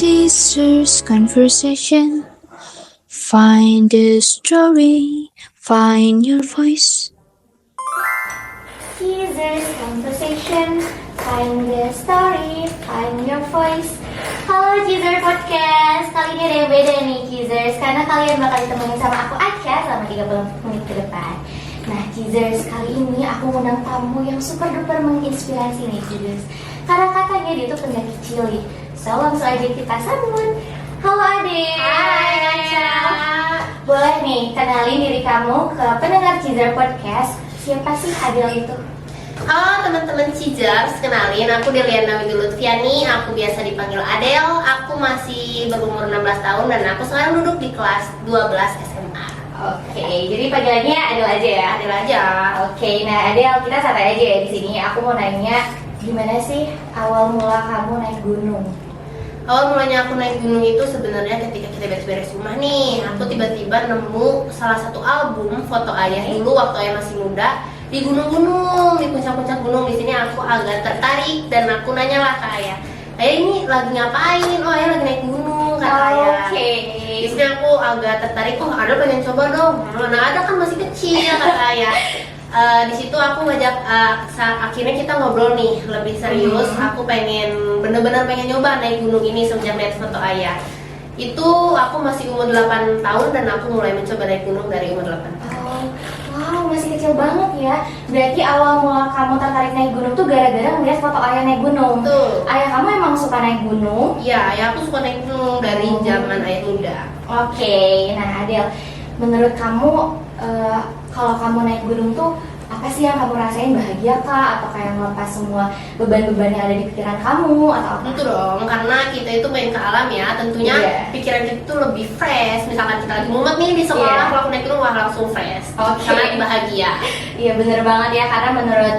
Teaser's conversation. Find the story, find your voice. Teaser's conversation, find the story, find your voice. Halo Teaser Podcast, kali ini ada yang beda nih Teasers, karena kalian bakal ditemenin sama aku Aca selama 30 menit ke depan. Nah Teasers, kali ini aku ngundang tamu yang super duper menginspirasi nih Teasers, karena katanya dia tuh pendaki cilik. So langsung aja kita sambut. Halo Adel. Hai Aca. Boleh nih kenalin diri kamu ke pendengar Teaser Podcast. Siapa sih Adel itu? Halo teman-teman Cijars, kenalin aku Deliana Widi Lutfiani, aku biasa dipanggil Adel. Aku masih berumur 16 tahun dan aku sekarang duduk di kelas 12 SMA. Oke, jadi panggilannya Adel aja ya? Adel aja. Oke, nah Adel, kita santai aja ya di sini. Aku mau nanya, gimana sih awal mula kamu naik gunung? Awal mulanya aku naik gunung itu sebenarnya ketika kita beres-beres rumah nih, aku tiba-tiba nemu salah satu album foto ayah dulu waktu ayah masih muda di gunung-gunung, di puncak-puncak gunung. Di sini aku agak tertarik dan aku nanya lah ke ayah, ayah ini lagi ngapain? Oh ayah lagi naik gunung kata ayah. Oke. Di sini aku agak tertarik, oh ada pengen coba dong. Mana ada kan masih kecil kata ayah. Di situ aku ngajak, akhirnya kita ngobrol nih lebih serius. Aku bener-bener pengen nyoba naik gunung ini sejak lihat foto ayah. Itu aku masih umur 8 tahun dan aku mulai mencoba naik gunung dari umur 8 tahun. Wow, masih kecil banget ya. Berarti awal mula kamu tertarik naik gunung tuh gara-gara ngeliat foto ayah naik gunung. Tuh. Ayah kamu emang suka naik gunung? Iya, ayah aku suka naik gunung dari zaman ayah muda. Oke, nah Adel, menurut kamu kalau kamu naik gunung tuh apa sih yang kamu rasain, bahagia kah atau kayak melepas semua beban-beban yang ada di pikiran kamu atau apa? Tentu dong, karena kita itu main ke alam ya, tentunya Iya. pikiran kita tuh lebih fresh. Misalkan kita lagi mumet nih di sekolah, Iya. kalau aku naik gunung wah langsung fresh. Oke. Sangat bahagia. Iya bener banget ya, karena menurut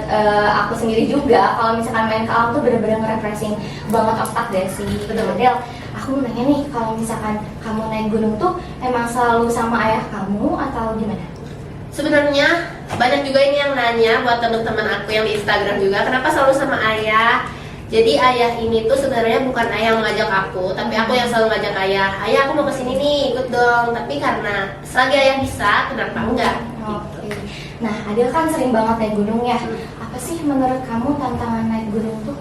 aku sendiri juga kalau misalkan main ke alam tuh bener-bener nge-refreshing banget otak deh sih. Betul. Adel, aku mau nanya nih, kalau misalkan kamu naik gunung tuh emang selalu sama ayah kamu atau gimana? Sebenarnya banyak juga ini yang nanya buat teman-teman aku yang di Instagram juga, kenapa selalu sama ayah? Jadi ayah ini tuh sebenarnya bukan ayah yang ngajak aku, tapi aku yang selalu ngajak ayah. Ayah aku mau kesini nih, ikut dong. Tapi karena selagi ayah bisa, kenapa enggak? Oke. Nah, Adel kan sering banget naik gunung ya. Apa sih menurut kamu tantangan naik gunung tuh?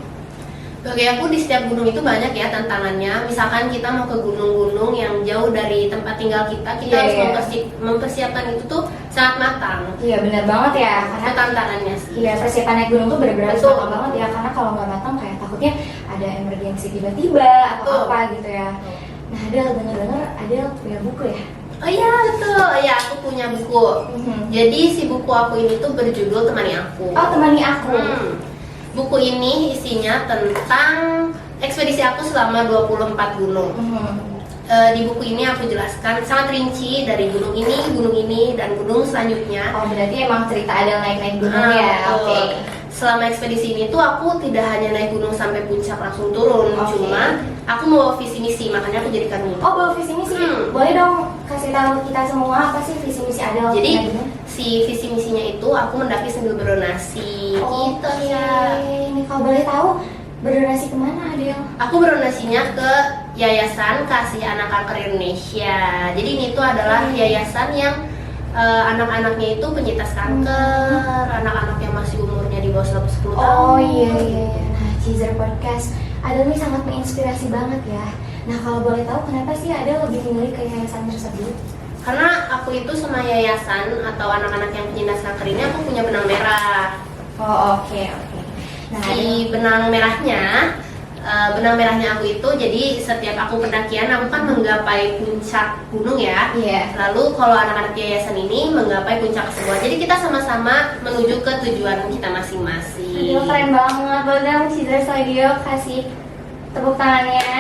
Bagi aku di setiap gunung itu banyak ya tantangannya. Misalkan kita mau ke gunung-gunung yang jauh dari tempat tinggal kita, Iya, harus iya. mempersiapkan itu tuh sangat matang. Iya benar banget ya, Itu karena tantangannya sih. iya persiapan naik gunung tuh benar-benar harus Betul. matang banget ya, karena kalau nggak matang kayak takutnya ada emergensi tiba-tiba atau Betul. apa gitu ya. Nah, Adel dengar-dengar Adel punya buku ya? Oh iya betul, ya aku punya buku. Jadi si buku aku ini tuh berjudul Temani Aku. Oh, temani aku. Buku ini isinya tentang ekspedisi aku selama 24 gunung. Di buku ini aku jelaskan sangat rinci dari gunung ini, dan gunung selanjutnya. Oh, berarti emang cerita Adel naik-naik gunung ya? Betul. Oke. Selama ekspedisi ini tuh aku tidak hanya naik gunung sampai puncak langsung turun, Oke. cuma aku mau visi misi, makanya aku jadikan buku. Oh, bawa visi misi. Boleh dong kasih tahu kita semua apa sih visi misi Adel? Jadi naik gunung? si visi misinya itu aku mendaki sambil berdonasi. Gitu Oke. ya. Ini kalau boleh tahu berdonasi kemana Adel? Aku berdonasinya ke Yayasan Kasih Anak Kanker Indonesia. Jadi ini tuh adalah yayasan yang anak-anaknya itu penyintas kanker, anak-anak yang masih umurnya di bawah 10 tahun. Oh iya. Nah, Teaser Podcast Adel ini sangat menginspirasi banget ya. Nah, kalau boleh tahu kenapa sih Adel lebih memilih ke yayasan tersebut? Karena aku itu sama yayasan atau anak-anak yang penyintas kanker ini aku punya benang merah. Oh oke. Nah, Di benang merahnya aku itu, jadi setiap aku pendakian aku kan menggapai puncak gunung ya. Iya. Lalu kalau anak-anak yayasan ini menggapai puncak sebuah, jadi kita sama-sama menuju ke tujuan kita masing-masing. Adel keren banget. Boleh dong Teaser Studio kasih tepuk tangannya.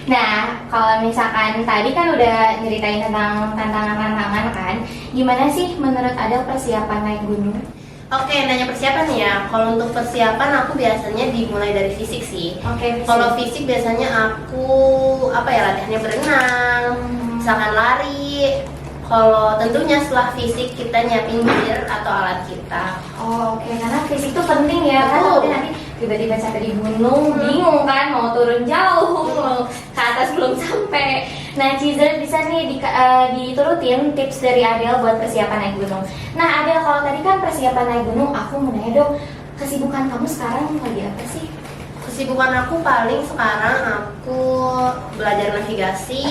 Nah, kalau misalkan tadi kan udah nyeritain tentang tantangan-tantangan kan, gimana sih menurut Adel persiapan naik gunung? Oke, nanya persiapan ya. Kalau untuk persiapan aku biasanya dimulai dari fisik sih. Oke, Kalau fisik biasanya aku latihannya berenang, misalkan lari. Kalau tentunya setelah fisik kita nyiapin gear atau alat kita. Oh, oke, karena fisik itu penting ya, kan Betul. takutnya nanti tiba-tiba sampai di gunung, bingung kan mau turun jauh, belum sampai. Nah, Cheezer bisa nih diturutin tips dari Adele buat persiapan naik gunung. Nah, Adele, kalau tadi kan persiapan naik gunung, aku mau nanya dong, kesibukan kamu sekarang lagi apa sih? Kesibukan aku paling sekarang aku belajar navigasi.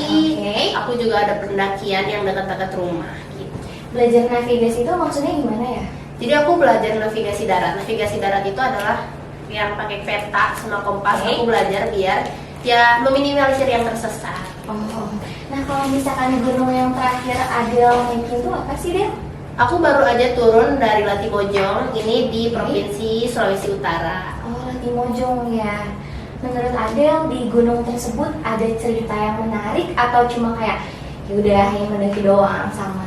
Aku juga ada pendakian yang dekat-dekat rumah gitu. Belajar navigasi itu maksudnya gimana ya? Jadi aku belajar navigasi darat. Navigasi darat itu adalah yang pakai peta sama kompas. Aku belajar biar ya meminimalisir yang tersesat. Oh. Nah, kalau misalkan gunung yang terakhir Adele naikin itu apa sih, Del? Aku baru aja turun dari Latimojong, ini di Provinsi Sulawesi Utara. Oh, Latimojong ya. Menurut Adele di gunung tersebut ada cerita yang menarik atau cuma kayak yaudah yang mendaki doang sama?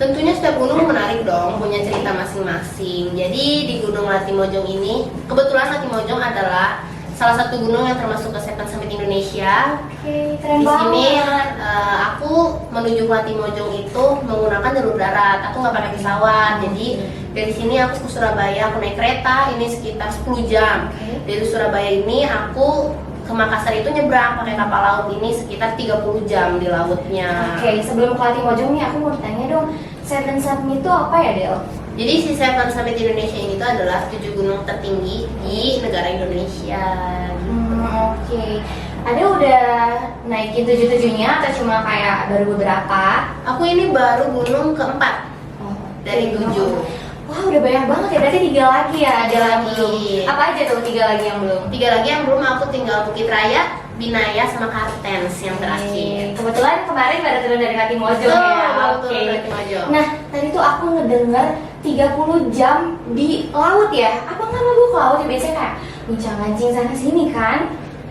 Tentunya setiap gunung menarik dong, punya cerita masing-masing. Jadi di Gunung Latimojong ini, kebetulan Latimojong adalah salah satu gunung yang termasuk ke Seven Summit Indonesia. Oke, keren Di sini banget. aku menuju Latimojong itu menggunakan jalur darat. Aku nggak pakai pesawat. Jadi dari sini aku ke Surabaya, aku naik kereta. Ini sekitar 10 jam. Dari Surabaya ini aku ke Makassar itu nyebrang pakai kapal laut, ini sekitar 30 jam di lautnya. Oke, sebelum ke Latimojong nih aku mau tanya dong, Seven Summit itu apa ya, Del? Jadi si Seven Summit Indonesia ini tuh adalah 7 gunung tertinggi di negara Indonesia. Oke. Ada udah naikin 7-7-nya atau cuma kayak baru beberapa? Aku ini baru gunung keempat dari 7. Wah, udah banyak banget ya, berarti 3 lagi ya, ada lagi. Belum. Apa aja tuh 3 lagi yang belum? 3 lagi yang belum, aku tinggal Bukit Raya, Binaya, sama Kartens yang terakhir. Kebetulan kemarin baru turun dari Latimojong Betul, ya. baru Oke. turun dari Latimojong. Nah, tadi tuh aku ngedenger 30 jam di laut ya. Apa nggak mabuk ke laut ya? Biasanya kayak bincang-bincang sana sini kan?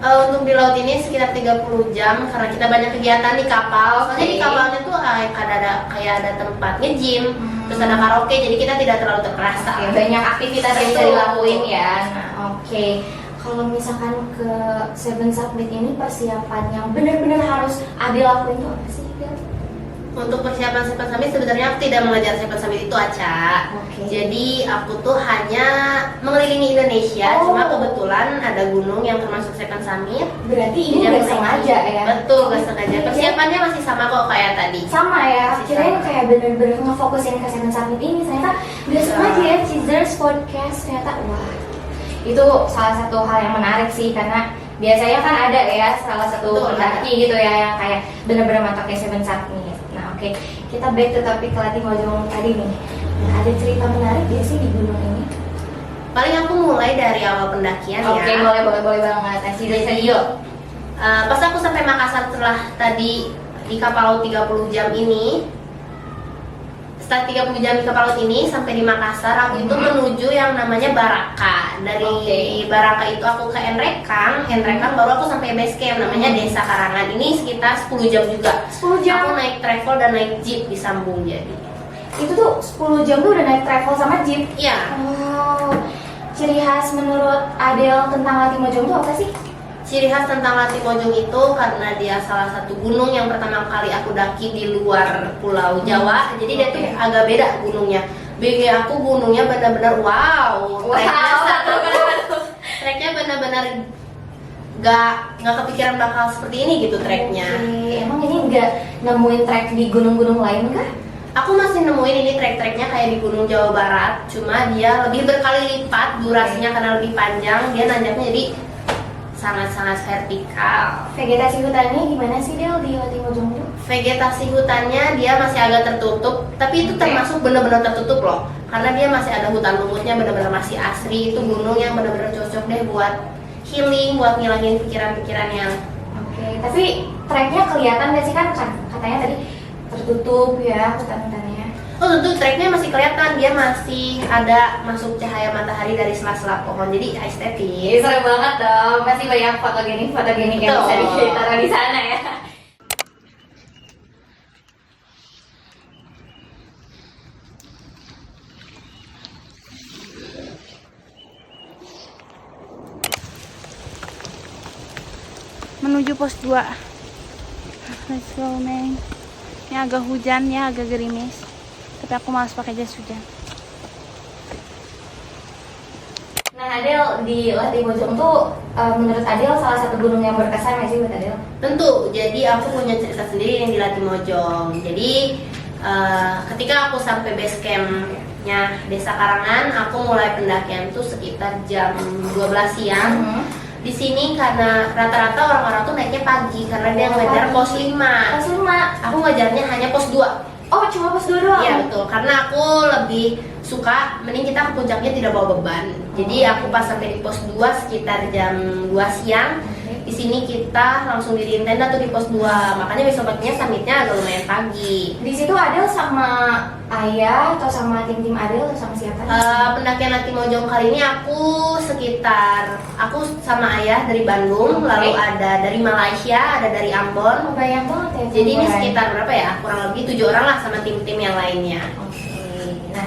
Untuk di laut ini sekitar 30 jam karena kita banyak kegiatan di kapal. Soalnya di kapalnya tuh kayak ada tempat nge-gym, terus ada karaoke, jadi kita tidak terlalu terkerasa. Oke, banyak aktivitas yang bisa Betul. dilakuin ya. Nah, oke. Kalau misalkan ke Seven Summit ini persiapan yang benar-benar harus Adele lakuin itu apa sih, Del? Untuk persiapan Seven Summit sebenarnya aku tidak mengejar Seven Summit itu, Aca. Oke. Jadi aku tuh hanya mengelilingi Indonesia, Oh. cuma kebetulan ada gunung yang termasuk Seven Summit. Berarti ini Jadi udah aku sengaja ya? Betul, gak sengaja. Iya. Persiapannya masih sama kok kayak tadi. Sama ya, Masih kirain sama. kayak bener-bener ngefokusin ke Seven Summit ini. Ternyata udah sengaja ya, Cheezers Podcast. Ternyata wah, itu salah satu hal yang menarik sih, karena biasanya kan ada ya salah satu Betul, pendaki gitu ya yang kayak bener-bener matoknya Seven Summit. Nah oke, kita back to topik Latimojong tadi nih. Nah, ada cerita menarik gak sih di gunung ini? Paling aku mulai dari awal pendakian Oke, ya. boleh banget. Nah, Cheezers yuk. Pas aku sampai Makassar setelah tadi di kapal laut 30 jam ini, setelah 30 jam di kapal laut ini sampai di Makassar, aku itu menuju yang namanya Baraka. Dari Oke. Baraka itu aku ke Enrekang baru aku sampai base camp namanya Desa Karangan. Ini sekitar 10 jam juga. 10 jam? Aku naik travel dan naik jeep disambung jadi. Itu tuh 10 jam tuh udah naik travel sama jeep. Iya. Wow, ciri khas menurut Adele tentang Latimojong itu apa sih? Ciri khas tentang Latimojong itu karena dia salah satu gunung yang pertama kali aku daki di luar Pulau Jawa. Jadi dia tuh agak beda gunungnya. BG aku gunungnya benar-benar wow. Treknya benar-benar nggak kepikiran bakal seperti ini gitu treknya. Oke, emang ini nggak nemuin trek di gunung-gunung lain kah? Aku masih nemuin ini trek-treknya kayak di Gunung Jawa Barat, cuma dia lebih berkali lipat durasinya karena lebih panjang. Dia nanjaknya jadi sangat-sangat vertikal. Vegetasi hutannya gimana sih, Del, di Latimojong itu? Vegetasi hutannya dia masih agak tertutup, tapi itu termasuk benar-benar tertutup loh, karena dia masih ada hutan lumutnya, benar-benar masih asri. Itu gunung yang benar-benar cocok deh buat healing, buat ngilangin pikiran-pikiran yang. Oke, tapi treknya kelihatan nggak sih, kan katanya tadi tertutup ya hutan-hutannya. Oh tentu treknya masih kelihatan, dia masih ada masuk cahaya matahari dari sela-sela pohon, jadi estetis. Seru banget dong, masih banyak fotogenik yang bisa Betul. ditaruh di sana ya. Menuju pos 2. Let's go, Meng. Ini agak hujan ya, agak gerimis. Tapi aku malas pakai jas hujan. Nah, Adel, di Latimojong tuh menurut Adel salah satu gunung yang berkesan nggak sih buat Adel? Tentu, jadi aku punya cerita sendiri yang di Latimojong. Jadi ketika aku sampai base campnya Desa Karangan, aku mulai pendakian tuh sekitar jam 12 siang. Di sini karena rata-rata orang-orang tuh naiknya pagi karena dia ngejar pos 5. Pos 5. Aku ngejarnya hanya pos 2. Oh, cuma pos 2 doang? Iya betul, karena aku lebih suka mending kita ke puncaknya tidak bawa beban. Jadi aku pas sampai di pos 2 sekitar jam 2 siang. Di sini kita langsung diriin tenda tuh di pos 2. Makanya besoknya summitnya agak lumayan pagi. Di situ Adel sama ayah atau sama tim-tim Adel atau sama siapa? Pendakian Latimojong kali ini aku sama ayah dari Bandung, lalu ada dari Malaysia, ada dari Ambon. Oh, banyak banget ya. Jadi ini sekitar berapa ya? Kurang lebih 7 orang lah sama tim-tim yang lainnya. Oke. Nah,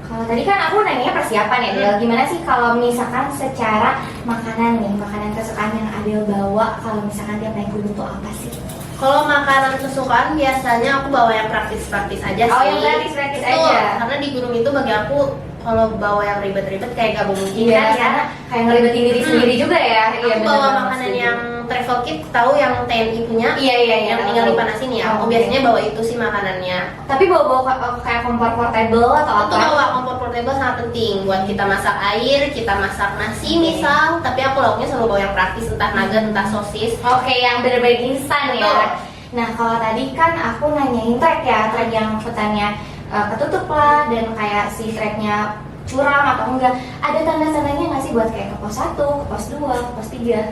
kalau tadi kan aku nanya persiapan ya, Adel. Gimana sih kalau misalkan secara makanan nih, makanan kesukaan yang Adel bawa kalau misalkan tiap naik gunung tuh apa sih? Kalau makanan kesukaan biasanya aku bawa yang praktis-praktis aja sih. Oh, yang praktis-praktis Betul, aja. karena di gunung itu bagi aku kalau bawa yang ribet-ribet kayak gak mungkin Iya, kan ya. karena kayak ngelibetin diri sendiri juga ya. Aku bawa makanan yang travel kit, tahu yang TNI punya? Iya. Yang tinggal dipanasin ya. Aku Oke. biasanya bawa itu sih makanannya. Tapi bawa kayak kompor portable atau Itu apa? bawa kompor portable sangat penting buat kita masak air, kita masak nasi misal. Tapi aku lauknya selalu bawa yang praktis, entah nugget, entah sosis. Oke, yang bener-bener instan Betul. ya. Nah, kalau tadi kan aku nanyain trek ya, trek yang hutannya ketutup lah dan kayak si treknya curam atau enggak. Ada tanda-tandanya nggak sih buat kayak ke pos 1, ke pos 2, ke pos 3?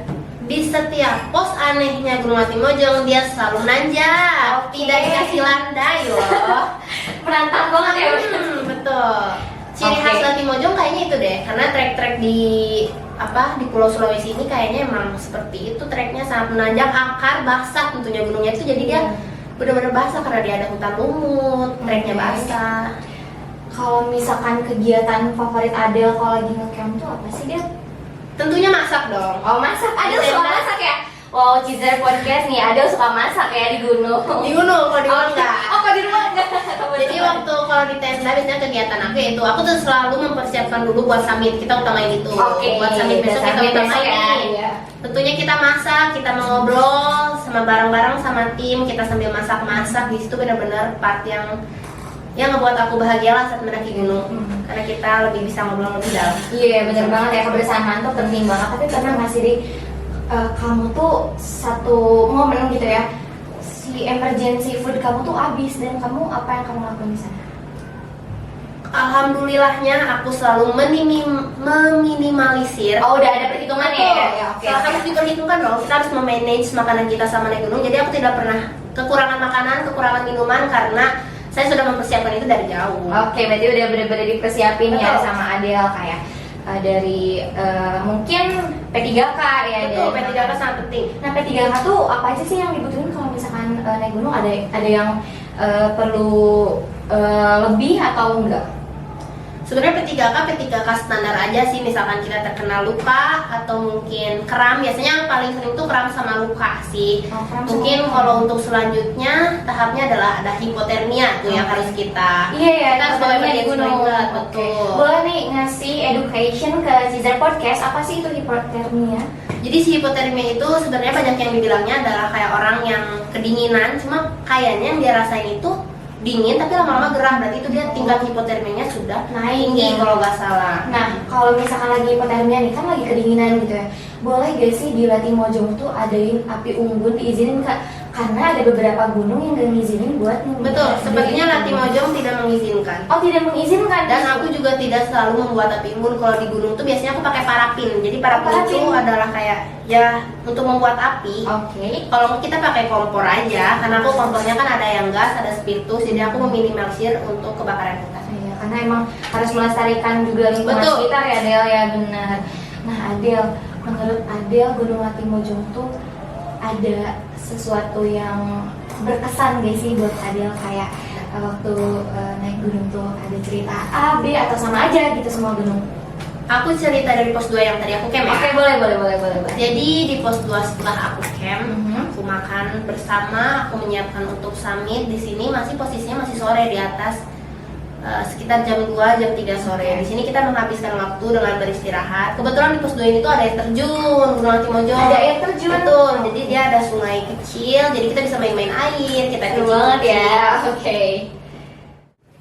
Di setiap pos anehnya Gunung Latimojong dia selalu nanjak, Oke. tidak dikasih landai loh. Menantang banget ya. Betul. Ciri Oke. khas Latimojong kayaknya itu deh, karena trek-trek di Pulau Sulawesi ini kayaknya emang seperti itu, treknya sangat menanjak, akar, basah tentunya gunungnya itu, jadi dia benar-benar basah karena dia ada hutan lumut, treknya Oke. basah. Kalau misalkan kegiatan favorit Adel kalau lagi ngecamp tuh apa sih dia? Tentunya masak dong. Oh, masak. Adel Di suka tenda. masak ya? Wow, Cizer Podcast nih, Adel suka masak ya di gunung. Di gunung, kalau di rumah enggak. Oh, kok di rumah enggak? Jadi waktu kalau di tenda biasanya kegiatan aku yaitu aku tuh selalu mempersiapkan dulu buat summit, kita utamain itu. Oke, Buat summit besok kita summit besok utamain. ya. Iya. Tentunya kita masak, kita mengobrol sama bareng-bareng sama tim, kita sambil masak-masak. Di situ benar-benar part yang ngebuat aku bahagia lah saat mendaki gunung. Karena kita lebih bisa ngobrol lebih dalam. Iya, bener banget ya, kebersamaan tuh penting banget. Tapi pernah nggak sih, Dik, kamu tuh satu momen gitu ya, si emergency food kamu tuh habis dan kamu apa yang kamu lakukan di sana? Alhamdulillahnya aku selalu meminimalisir. Oh, udah ada perhitungannya ya? Ya, oke. Harus diperhitungkan dong. Kita harus memanage makanan kita sama naik gunung. Jadi aku tidak pernah kekurangan makanan, kekurangan minuman karena saya sudah mempersiapkan itu dari jauh. Oke, berarti udah bener-bener dipersiapin ya Betul. sama Adel kayak dari mungkin P3K ya. Betul, dari- P3K sangat penting. Nah, P3K tuh apa aja sih yang dibutuhin kalau misalkan naik gunung? Ada yang perlu lebih atau enggak? Sebenarnya P3K standar aja sih, misalkan kita terkena luka atau mungkin kram, biasanya yang paling sering tuh kram sama luka sih. Oh, kram sama Mungkin luka. kalau untuk selanjutnya tahapnya adalah ada hipotermia tuh yang harus kita. Iya ya, Kita harus bawa hipotermia di emergency gunung. blanket, Oke. betul. Boleh nih ngasih education ke Cizer Podcast, apa sih itu hipotermia? Jadi si hipotermia itu sebenarnya banyak yang dibilangnya adalah kayak orang yang kedinginan, cuma kayaknya yang dia rasain itu dingin tapi lama-lama gerah, berarti itu dia tingkat hipotermianya sudah Naik tinggi ya. kalau nggak salah. Nah, kalau misalkan lagi hipotermia nih, kan lagi kedinginan gitu ya, boleh gak sih di Latimojong tuh adain api unggun, diizinin Kak? Karena ada beberapa gunung yang gak ngizinin buat Betul, sepertinya Latimojong tidak mengizinkan. Oh, tidak mengizinkan. Dan aku juga tidak selalu membuat api unggun. Kalau di gunung tuh biasanya aku pakai parafin. Jadi parafin itu Parafin. adalah kayak ya untuk membuat api. Oke. Kalau kita pakai kompor aja, karena aku kompornya kan ada yang gas, ada spiritus, jadi aku meminimalisir untuk kebakaran hutan. Iya, karena emang harus melestarikan juga lingkungan Betul. sekitar ya, Adel ya, benar. Nah, Adel, menurut Adel Gunung Latimojong tuh ada sesuatu yang berkesan gak sih buat Adel, kayak waktu naik gunung tuh ada cerita A, B atau sama aja gitu semua gunung? Aku cerita dari pos 2 yang tadi aku camp ya. Oke, boleh. Jadi di pos 2 setelah aku camp, Mhm. aku makan bersama, aku menyiapkan untuk summit. Di sini masih posisinya masih sore di atas sekitar jam 2, jam 3 sore. Di sini kita menghabiskan waktu dengan beristirahat. Kebetulan di pos 2 ini tuh ada air terjun, Gunung Latimojong. Ada air terjun. Betul. Jadi dia ada sungai kecil, jadi kita bisa main-main air, kita Seru banget ya. Oke.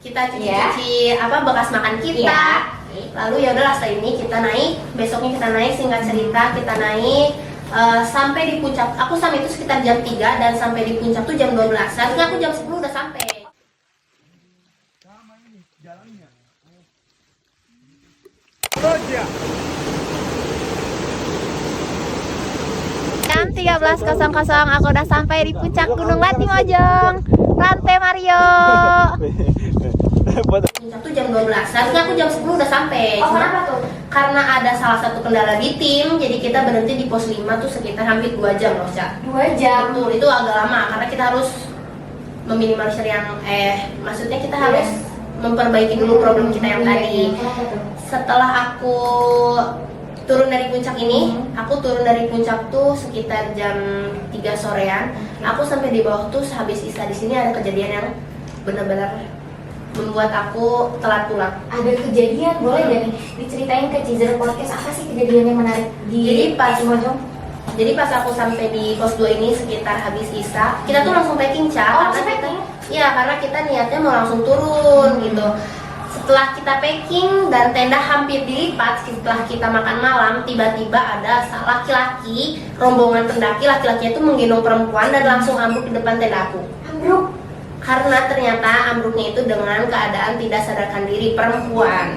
Kita cuci-cuci bekas makan kita. Iya. Lalu ya udahlah, setelah ini kita naik, besoknya kita naik, singkat cerita kita naik sampai di puncak. Aku sampai itu sekitar jam 3 dan sampai di puncak tuh jam 12. Seharusnya aku jam 10 udah sampai. Jam 13.00 aku udah sampai di puncak Gunung Latimojong. Rantai Mario. Puncak tuh jam 12. Seharusnya aku jam 10 udah sampai. Oh, kenapa tuh? Karena ada salah satu kendala di tim, jadi kita berhenti di pos 5 tuh sekitar hampir 2 jam loh, Cak. 2 jam. Betul, itu agak lama karena kita harus meminimalisir yang maksudnya kita harus memperbaiki dulu problem kita yang tadi. Kenapa tuh? Setelah aku turun dari puncak ini, aku turun dari puncak tuh sekitar jam 3 sorean. Aku sampai di bawah tuh sehabis isya di sini ada kejadian yang benar-benar membuat aku telat pulang. Ada kejadian, boleh gak nih diceritain ke Cizer Podcast apa sih kejadian yang menarik di Jadi pas Latimojong? Jadi pas aku sampai di pos 2 ini sekitar habis isya, kita tuh langsung packing, Ca. Oh, karena kita, packing? iya, karena kita niatnya mau langsung turun gitu. Setelah kita packing dan tenda hampir dilipat, setelah kita makan malam, tiba-tiba ada laki-laki, rombongan pendaki, laki-lakinya itu menggendong perempuan dan langsung ambruk di depan tenda aku. Ambruk. Karena ternyata ambruknya itu dengan keadaan tidak sadarkan diri perempuan.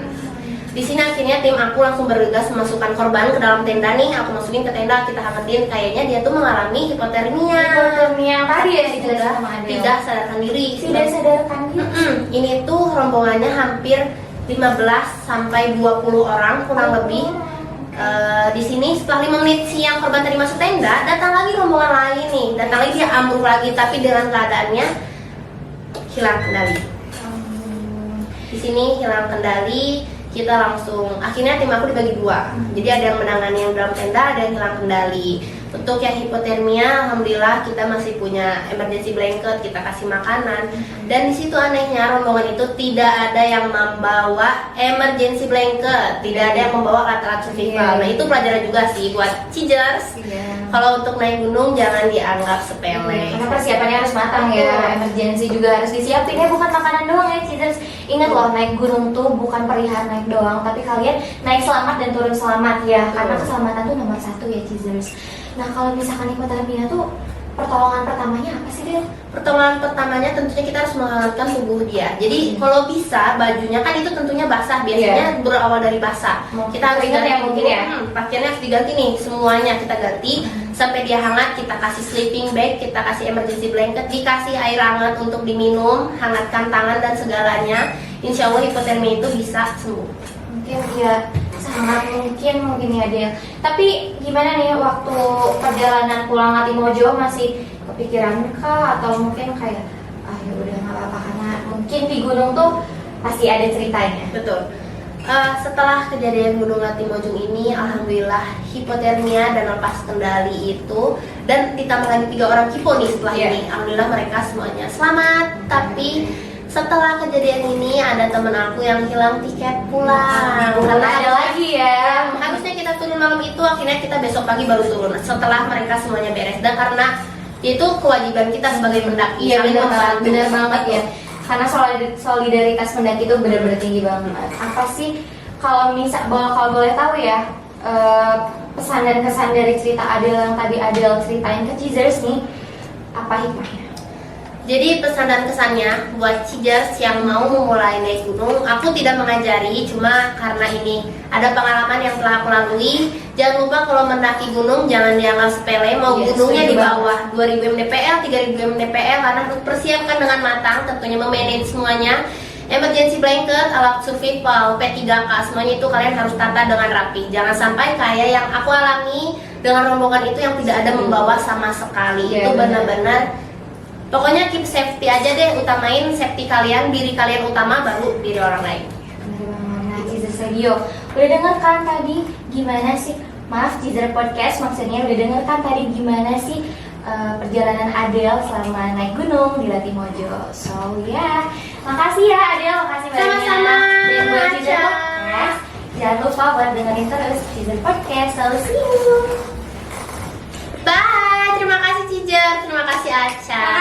Di sini akhirnya tim aku langsung bergegas memasukkan korban ke dalam tenda nih. Aku masukin ke tenda, kita hangatin. Kayaknya dia tuh mengalami hipotermia. Hipotermia tadi ya dijelasin Sudah sama Adel. tidak sadarkan diri. Tidak sadarkan diri. Ini tuh rombongannya hampir 15 sampai 20 orang kurang lebih. Di sini setelah 5 menit siang korban tadi masuk tenda, datang lagi rombongan lain nih. Datang lagi, dia ambruk lagi, tapi dengan keadaannya hilang kendali. Di sini hilang kendali, kita langsung akhirnya tim aku dibagi 2. Jadi ada yang menangani yang dalam tenda, ada yang hilang kendali. Untuk yang hipotermia, alhamdulillah kita masih punya emergency blanket, kita kasih makanan. Dan di situ anehnya rombongan itu tidak ada yang membawa emergency blanket, tidak ada yang membawa alat-alat survival. Nah itu pelajaran juga sih buat Cijers. Kalau untuk naik gunung jangan dianggap sepele. Karena persiapannya harus matang ya, emergency juga harus disiapin ya, bukan makanan doang ya Cijers. Ingat loh, naik gunung tuh bukan perihal naik doang, tapi kalian naik selamat dan turun selamat ya. Karena keselamatan tuh nomor 1 ya Cijers. Nah kalau misalkan hipotermia tuh pertolongan pertamanya apa sih Del? Pertolongan pertamanya tentunya kita harus menghangatkan tubuh dia. Jadi kalau bisa bajunya kan itu tentunya basah, biasanya berawal dari basah. Kita harus Ingat ganti ya mungkin ya. Pakaiannya harus diganti nih, semuanya kita ganti sampai dia hangat. Kita kasih sleeping bag, kita kasih emergency blanket, dikasih air hangat untuk diminum, hangatkan tangan dan segalanya. Insya Allah hipotermia itu bisa sembuh. Mungkin ya sangat mungkin ya Del. Tapi gimana nih waktu perjalanan pulang Latimojong, masih kepikiran kah atau mungkin kayak ya udah nggak apa-apa karena mungkin di gunung tuh pasti ada ceritanya. Betul. Setelah kejadian Gunung Latimojong ini, alhamdulillah hipotermia dan lepas kendali itu, dan ditambah lagi 3 orang kipo nih setelah ini, alhamdulillah mereka semuanya selamat. Tapi setelah kejadian ini ada temen aku yang hilang tiket pulang. Karena ada lagi ya. Harusnya kita turun malam itu, akhirnya kita besok pagi baru turun setelah mereka semuanya beres. Dan karena itu kewajiban kita sebagai pendaki, Iya saling membantu. benar banget ya. Karena solidaritas pendaki itu benar-benar tinggi banget. Apa sih kalau boleh tahu ya, pesan dan kesan dari cerita Adel yang tadi Adel ceritain ke Cijers nih, apa hikmahnya? Jadi pesan dan kesannya buat Cijers yang mau memulai naik gunung, aku tidak mengajari, cuma karena ini ada pengalaman yang telah aku lalui. Jangan lupa kalau mendaki gunung jangan dianggap sepele, mau gunungnya di bawah 2000 mdpl, 3000 mdpl, karena harus persiapkan dengan matang, tentunya memanage semuanya. Emergency blanket, alat survival, P3K, semuanya itu kalian harus tata dengan rapi. Jangan sampai kayak yang aku alami dengan rombongan itu yang tidak ada membawa sama sekali. Itu benar-benar, pokoknya keep safety aja deh, utamain safety kalian, diri kalian utama, baru diri orang lain. Benar banget. Nah, Cizer Studio, udah denger kan tadi gimana sih? Maaf, Cizer Podcast maksudnya udah denger kan tadi gimana sih perjalanan Adel selama naik gunung di Latimojong. So ya, makasih ya Adel, makasih banyak. jangan lupa buat dengerin terus Cizer Podcast. So see you. Bye, terima kasih Cijer, terima kasih Aca.